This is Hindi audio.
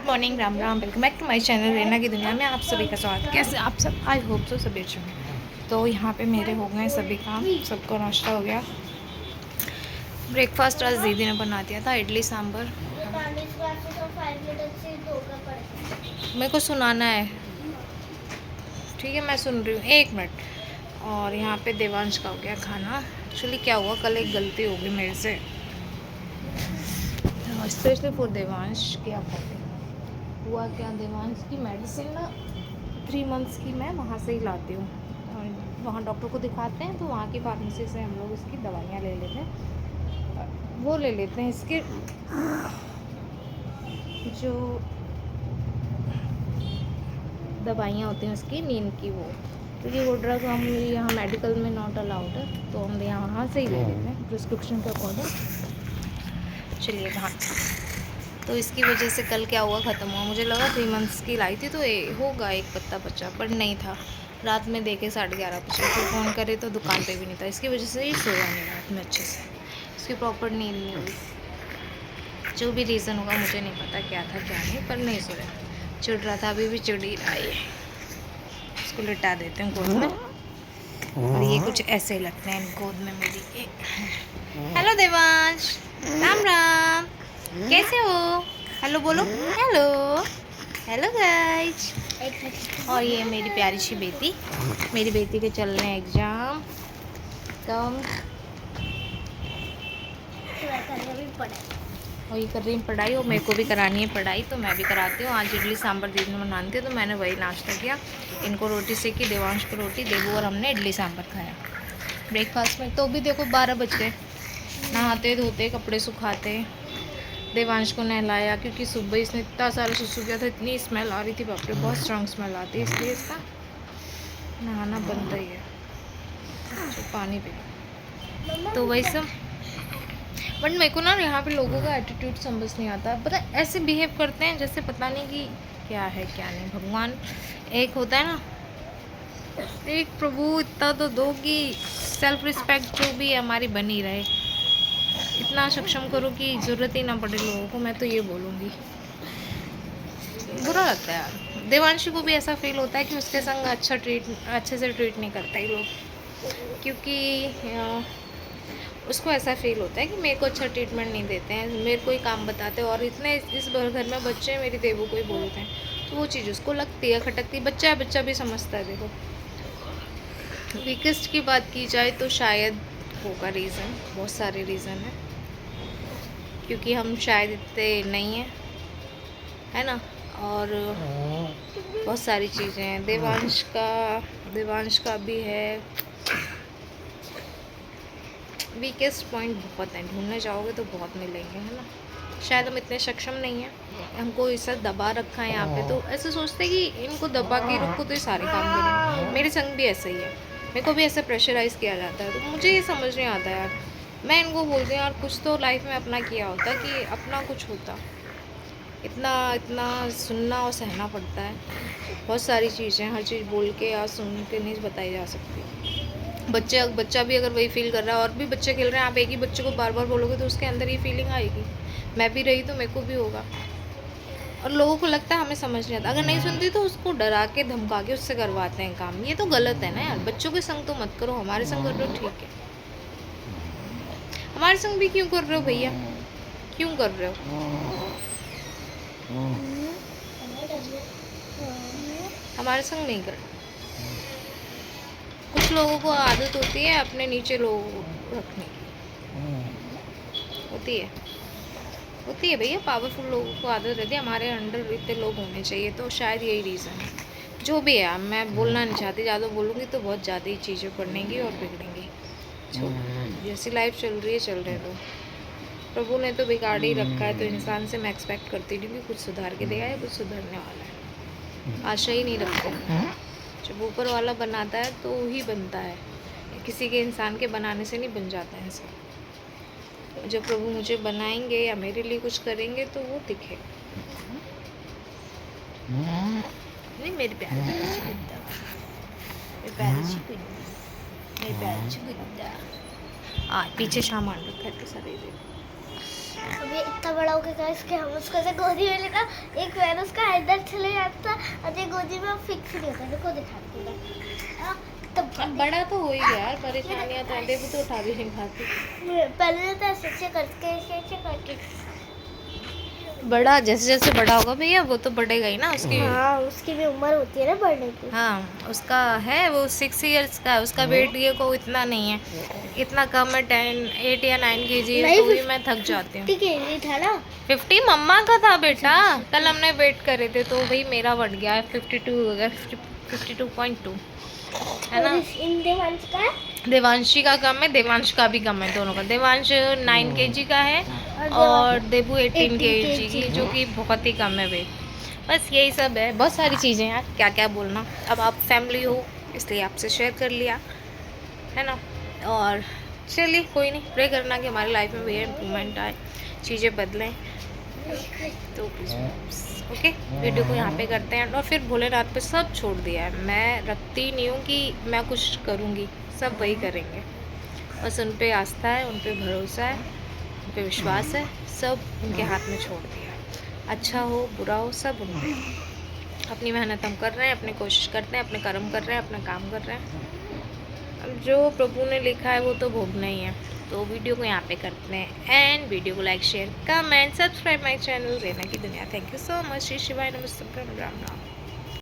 Good morning, Ram Ram, welcome back to my channel Rena की दुनिया में आप सभी का स्वागत। कैसे आप सब? आई होप सो सभी अच्छे होंगे। तो यहाँ पे मेरे हो गए सभी काम, सबको नाश्ता हो गया। ब्रेकफास्ट आज दीदी ने बना दिया था, इडली सांभर। मेरे को सुनाना है, ठीक है? मैं सुन रही हूँ, 1 मिनट। और यहाँ पे देवांश का हो गया खाना। एक्चुअली क्या हुआ, कल एक गलती हो गई मेरे से, स्पेशली फॉर देवांश। क्या हुआ क्या, देवांश की मेडिसिन ना 3 मंथ्स की मैं वहाँ से ही लाती हूँ। और वहाँ डॉक्टर को दिखाते हैं तो वहाँ की फार्मेसी से हम लोग इसकी दवाइयाँ ले लेते हैं। वो ले लेते हैं इसके जो दवाइयाँ होती हैं उसकी नींद की, वो, क्योंकि वो ड्रग हम यहाँ मेडिकल में नॉट अलाउड है, तो हम यहाँ से ही ले लेते हैं प्रिस्क्रिप्शन के अकॉर्डिंग। चलिए वहाँ, तो इसकी वजह से कल क्या हुआ, ख़त्म हुआ। मुझे लगा 3 मंथ्स की लाई थी तो होगा एक पत्ता बचा, पर नहीं था। रात में देखे 11:30 बजे, तो फ़ोन करे तो दुकान पे भी नहीं था। इसकी वजह से ही सोया नहीं रात में अच्छे से, इसकी प्रॉपर नींद नहीं हुई। जो भी रीज़न होगा मुझे नहीं पता क्या था क्या नहीं, पर नहीं सोया, चिढ़ रहा था, अभी भी चिढ़ ही रहा है। इसको लिटा देते हैं गोद में, और ये कुछ ऐसे लगते हैं गोद में मेरी। हेलो देवांश, राम राम, कैसे हो? हेलो बोलो, हेलो, हेलो गाइस। और ये मेरी प्यारी सी बेटी, मेरी बेटी के चल रहे हैं एग्ज़ाम। कम और ये कर रही है पढ़ाई, और मेरे को भी करानी है पढ़ाई, तो मैं भी कराती हूँ। आज इडली सांभर दीदी ने बनाती है, तो मैंने वही नाश्ता किया। इनको रोटी सेकी, देवांश को रोटी, देवू और हमने इडली सांभर खाया ब्रेकफास्ट में। तो भी देखो 12 बज गए, नहाते धोते कपड़े सुखाते, देवांश को नहलाया, क्योंकि सुबह इसने इतना सारा सुसु किया था, इतनी स्मेल आ रही थी, बाप रे, बहुत स्ट्रॉन्ग स्मेल आती है, इसलिए इसका नहाना बनता ही है। तो पानी पी, तो वही सब। बट मेरे को ना यहाँ पे लोगों का एटीट्यूड समझ नहीं आता, पता ऐसे बिहेव करते हैं जैसे पता नहीं कि क्या है क्या नहीं। भगवान एक होता है ना, एक प्रभु, इतना तो दो कि सेल्फ रिस्पेक्ट जो भी है हमारी बनी रहे, इतना सक्षम करो कि ज़रूरत ही ना पड़े लोगों को। मैं तो ये बोलूँगी, बुरा लगता है यार। देवांशी को भी ऐसा फील होता है कि उसके संग अच्छे से ट्रीट नहीं करता ये लोग, क्योंकि उसको ऐसा फील होता है कि मेरे को अच्छा ट्रीटमेंट नहीं देते हैं, मेरे को ही काम बताते हैं, और इतने इस घर में बच्चे मेरी देवू को ही बोलते हैं, तो वो चीज़ उसको लगती है, खटकती। बच्चा है, बच्चा भी समझता है। देखो, वीकेस्ट की बात की जाए तो शायद होगा रीज़न, बहुत सारे रीज़न है, क्योंकि हम शायद इतने नहीं हैं, है ना, और बहुत सारी चीज़ें हैं। देवांश का भी है। वीकेस्ट पॉइंट बहुत हैं, ढूंढने जाओगे तो बहुत मिलेंगे, है ना। शायद हम इतने सक्षम नहीं हैं, हमको ऐसा दबा रखा है यहाँ पे, तो ऐसे सोचते हैं कि इनको दबा के रखो तो ये सारे काम करेंगे। मेरे संग भी ऐसा ही है, मेरे को भी ऐसे प्रेशराइज़ किया जाता है, तो मुझे ये समझ नहीं आता यार। मैं इनको बोलती हूँ यार, कुछ तो लाइफ में अपना किया होता, कि अपना कुछ होता। इतना सुनना और सहना पड़ता है, बहुत सारी चीज़ें, हर चीज़ बोल के या सुन के नहीं बताई जा सकती। बच्चा भी अगर वही फील कर रहा है, और भी बच्चे खेल रहे हैं, आप एक ही बच्चे को बार बार बोलोगे तो उसके अंदर ये फीलिंग आएगी। मैं भी रही तो मेरे को भी होगा। और लोगों को लगता है हमें समझ नहीं आता, अगर नहीं सुनती तो उसको डरा के धमका के उससे करवाते हैं काम। ये तो गलत है ना यार, बच्चों के संग तो मत करो, हमारे संग कर रहे हो ठीक है, हमारे संग भी क्यों कर रहे हो भैया, क्यों कर रहे हो? हमारे संग नहीं कर। कुछ लोगों को आदत होती है अपने नीचे लोगों को रखने की, होती है भैया, पावरफुल लोगों को आदत रहती है हमारे अंडर इतने लोग होने चाहिए, तो शायद यही रीज़न है। जो भी है, मैं बोलना नहीं चाहती, ज़्यादा बोलूँगी तो बहुत ज़्यादा ही चीज़ें बढ़ेंगी और बिगड़ेंगी। जैसी लाइफ चल रही है चल रहे दो, प्रभु ने तो बिगाड़ ही रखा है, तो इंसान से मैं एक्सपेक्ट करती नहीं कि कुछ सुधार के देगा या कुछ सुधरने वाला है। आशा ही नहीं रखते, जब ऊपर वाला बनाता है तो ही बनता है, किसी के इंसान के बनाने से नहीं बन जाता है ऐसा। जब प्रभु मुझे बनाएंगे या मेरे लिए कुछ करेंगे तो वो दिखेगा। नहीं, मेरी प्यारी गुड्डा, पीछे सामान रखा है तो सारे। अभी इतना बड़ा हो गया इसके हम उसको ऐसे गोदी में लेना, एक पैर उसका इधर चले जाता और ये गोदी में फिक्स नहीं होता। देखो दिखाती हूँ तब अब बड़ा तो हो ही गया यार, परेशानियाँ तो हैं, देवी तो उठा भी नहीं पाती। पहले तो ऐसे करके बड़ा जैसे जैसे बड़ा होगा भैया वो तो बढ़ेगा ही ना उसकी। हाँ उसकी भी उम्र होती है ना बढ़ने की। हाँ उसका है, वो 6 इयर्स का है, उसका वेट ये को इतना नहीं है, इतना कम है, 8 या 9 kg है, तो भी मैं थक जाती हूँ। 50 kg था ना? 50 मम्मा का था बेटा, कल हमने वेट करे थे तो भाई मेरा बढ़ गया है 52 हो गया, 52.2 है ना। इन देवांश का देवांशी का कम है, देवांश का भी कम है, दोनों का। देवांश 9 kg का है और देबू 18 kg की, जो कि बहुत ही कम है वेट। बस यही सब है, बहुत सारी चीज़ें यार, क्या क्या बोलना। अब आप फैमिली हो इसलिए आपसे शेयर कर लिया है ना। और चलिए कोई नहीं, प्रे करना कि हमारी लाइफ में भैया इम्प्रूवमेंट आए, चीज़ें बदलें। तो ओके, वीडियो को यहाँ पे करते हैं और फिर भोलेनाथ पे सब छोड़ दिया है। मैं रखती नहीं हूँ कि मैं कुछ करूँगी, सब वही करेंगे। बस उन पे आस्था है, उन पे भरोसा है, उन पे विश्वास है, सब उनके हाथ में छोड़ दिया। अच्छा हो बुरा हो सब उन पे। अपनी मेहनत हम कर रहे हैं, अपनी कोशिश करते हैं, अपने कर्म कर रहे हैं, अपना काम कर रहे हैं। अब जो प्रभु ने लिखा है वो तो भोगना ही है। तो वीडियो को यहाँ पे करते हैं एंड वीडियो को like share comment subscribe my channel Rena की दुनिया। Thank you so much. Shri शिवाय नमस्ते, राम राम।